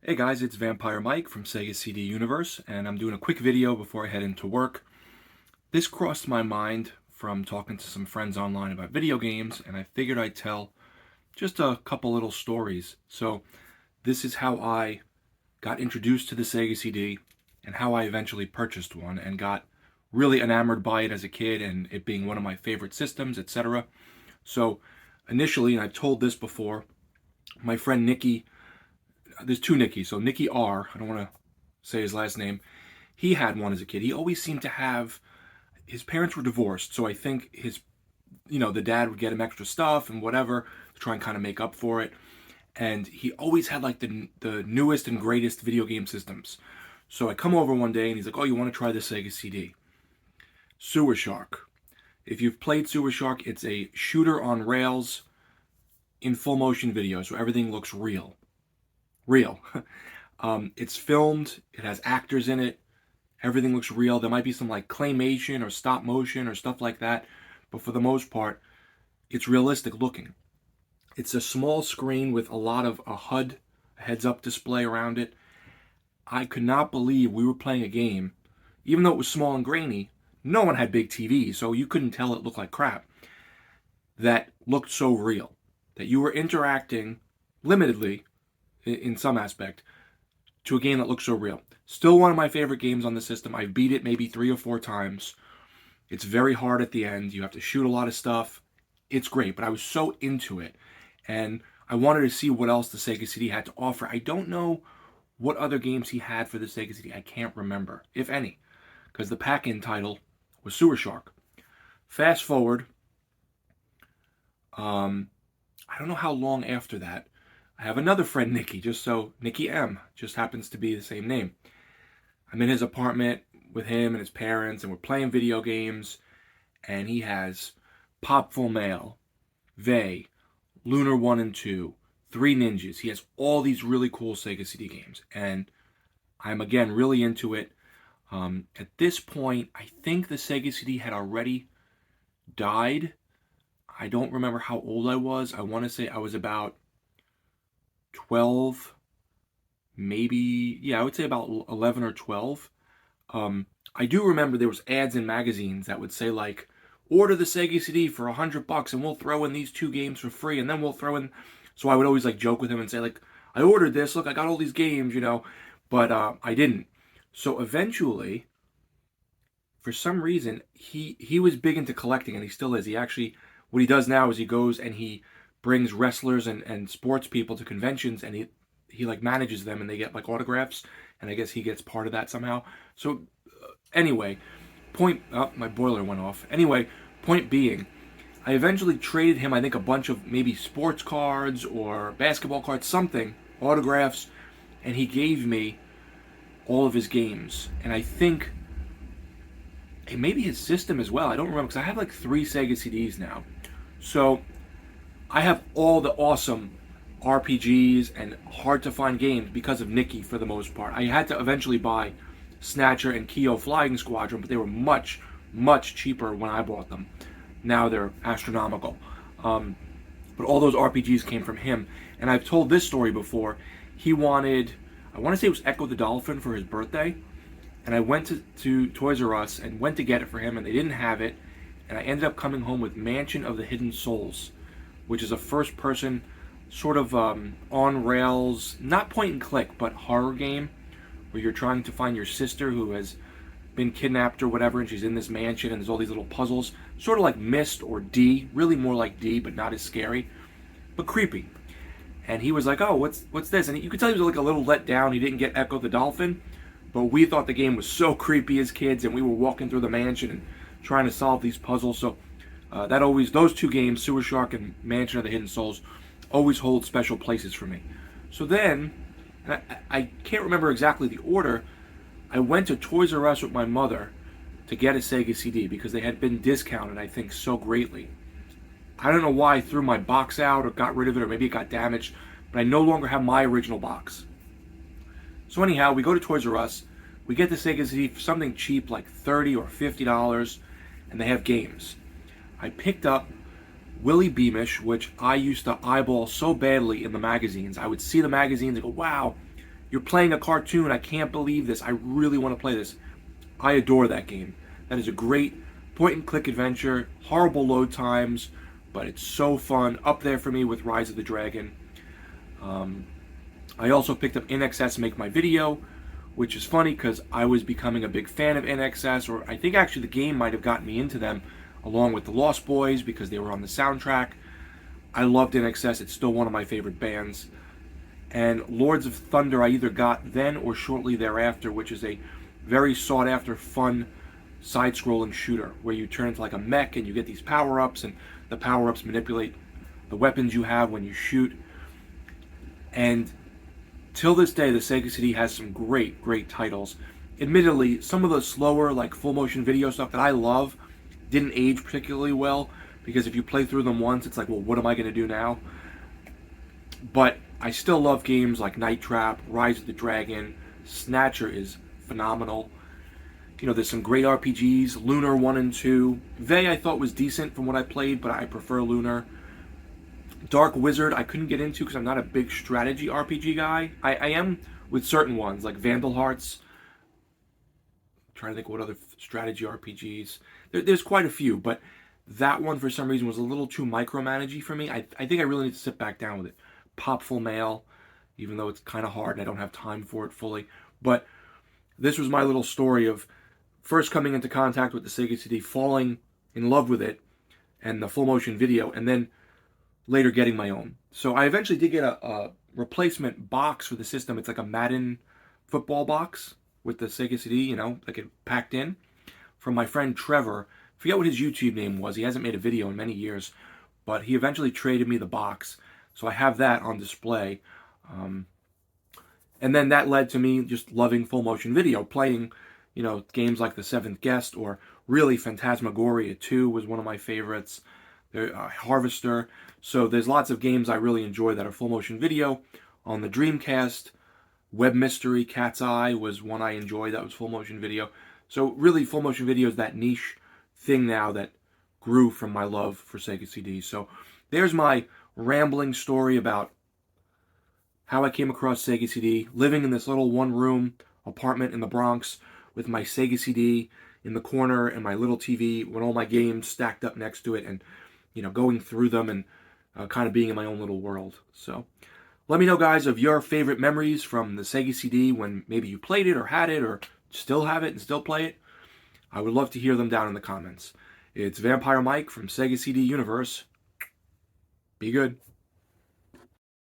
Hey guys, it's Vampire Mike from Sega CD Universe, and I'm doing a quick video before I head into work. This crossed my mind from talking to some friends online about video games, and I figured I'd tell just a couple little stories. So this is how I got introduced to the Sega CD and how I eventually purchased one and got really enamored by it as a kid and it being one of my favorite systems, etc. So initially, and I've told this before, my friend Nikki, there's two Nickies. So Nicky R, I don't want to say his last name, he had one as a kid. He always seemed to have, his parents were divorced, so I think the dad would get him extra stuff and whatever to try and kind of make up for it. And he always had like the newest and greatest video game systems. So I come over one day and he's like, "Oh, you want to try the Sega CD? Sewer Shark. If you've played Sewer Shark, it's a shooter on rails in full motion video, so everything looks real. It's filmed, it has actors in it, everything looks real. There might be some like claymation or stop motion or stuff like that, but for the most part, it's realistic looking. It's a small screen with a lot of a HUD, a heads-up display around it. I could not believe we were playing a game, even though it was small and grainy. No one had big TVs, so you couldn't tell it looked like crap. That looked so real, that you were interacting limitedly in some aspect to a game that looks so real. Still one of my favorite games on the system. I've beat it maybe 3 or 4 times. It's very hard at the end. You have to shoot a lot of stuff. It's great, but I was so into it. And I wanted to see what else the Sega CD had to offer. I don't know what other games he had for the Sega CD. I can't remember, if any, because the pack-in title was Sewer Shark. Fast forward, I don't know how long after that, I have another friend, Nicky, Nicky M, just happens to be the same name. I'm in his apartment with him and his parents, and we're playing video games, and he has Pop Full Mail, Vey, Lunar 1 and 2, Three Ninjas. He has all these really cool Sega CD games, and I'm, again, really into it. At this point, I think the Sega CD had already died. I don't remember how old I was. I want to say I was about 12, maybe, yeah, I would say about 11 or 12. I do remember there was ads in magazines that would say like, order the Sega CD for $100 and we'll throw in these 2 games for free, and then we'll throw in, so I would always like joke with him and say like, I ordered this, look, I got all these games, but I didn't. So eventually, for some reason, he was big into collecting, and he still is. What he does now is he goes and he brings wrestlers and sports people to conventions, and he like manages them, and they get like autographs, and I guess he gets part of that somehow. So anyway, my boiler went off. Anyway, point being, I eventually traded him, I think, a bunch of maybe sports cards or basketball cards, something, autographs, and he gave me all of his games. And I think maybe his system as well. I don't remember, because I have like 3 Sega CDs now. So I have all the awesome RPGs and hard-to-find games because of Nicky, for the most part. I had to eventually buy Snatcher and Kyo Flying Squadron, but they were much, much cheaper when I bought them. Now they're astronomical. But all those RPGs came from him. And I've told this story before. He wanted, I want to say it was Echo the Dolphin for his birthday. And I went to Toys R Us and went to get it for him, and they didn't have it. And I ended up coming home with Mansion of the Hidden Souls, which is a first-person sort of on-rails, not point-and-click, but horror game, where you're trying to find your sister who has been kidnapped or whatever, and she's in this mansion, and there's all these little puzzles, sort of like Myst or D, really more like D, but not as scary, but creepy. And he was like, "Oh, what's this?" And you could tell he was like a little let down. He didn't get Echo the Dolphin, but we thought the game was so creepy as kids, and we were walking through the mansion and trying to solve these puzzles. So those 2 games, Sewer Shark and Mansion of the Hidden Souls, always hold special places for me. So then, I can't remember exactly the order, I went to Toys R Us with my mother to get a Sega CD because they had been discounted, I think, so greatly. I don't know why I threw my box out or got rid of it, or maybe it got damaged, but I no longer have my original box. So anyhow, we go to Toys R Us, we get the Sega CD for something cheap, like $30 or $50, and they have games. I picked up Willie Beamish, which I used to eyeball so badly in the magazines. I would see the magazines and go, wow, you're playing a cartoon. I can't believe this. I really want to play this. I adore that game. That is a great point-and-click adventure. Horrible load times, but it's so fun. Up there for me with Rise of the Dragon. I also picked up NXS to make my video, which is funny because I was becoming a big fan of NXS, or I think actually the game might have gotten me into them, along with the Lost Boys because they were on the soundtrack. I loved NXS. It's still one of my favorite bands. And Lords of Thunder I either got then or shortly thereafter, which is a very sought-after, fun side-scrolling shooter where you turn into like a mech and you get these power-ups, and the power-ups manipulate the weapons you have when you shoot. And till this day, the Sega CD has some great, great titles. Admittedly, some of the slower, like full-motion video stuff that I love didn't age particularly well, because if you play through them once, it's like, well, what am I going to do now? But I still love games like Night Trap, Rise of the Dragon. Snatcher is phenomenal. You know, there's some great RPGs. Lunar 1 and 2. Vey I thought was decent from what I played, but I prefer Lunar. Dark Wizard I couldn't get into because I'm not a big strategy RPG guy. I am with certain ones, like Vandal Hearts. I'm trying to think what other strategy RPGs. There's quite a few, but that one for some reason was a little too micromanagey for me. I think I really need to sit back down with it. Popful Mail, even though it's kind of hard and I don't have time for it fully. But this was my little story of first coming into contact with the Sega CD, falling in love with it, and the full motion video, and then later getting my own. So I eventually did get a replacement box for the system. It's like a Madden football box with the Sega CD, you know, like it packed in, from my friend Trevor. I forget what his YouTube name was. He hasn't made a video in many years, but he eventually traded me the box. So I have that on display. And then that led to me just loving full motion video, playing, you know, games like The Seventh Guest, or really Phantasmagoria 2 was one of my favorites. Harvester. So there's lots of games I really enjoy that are full motion video. On the Dreamcast, Web Mystery, Cat's Eye was one I enjoyed that was full motion video. So really full motion video is that niche thing now that grew from my love for Sega CDs. So there's my rambling story about how I came across Sega CD, living in this little one-room apartment in the Bronx with my Sega CD in the corner and my little TV with all my games stacked up next to it, and, you know, going through them and kind of being in my own little world. So let me know, guys, of your favorite memories from the Sega CD when maybe you played it or had it or still have it and still play it. I would love to hear them down in the comments. It's Vampire Mike from Sega CD Universe. Be good.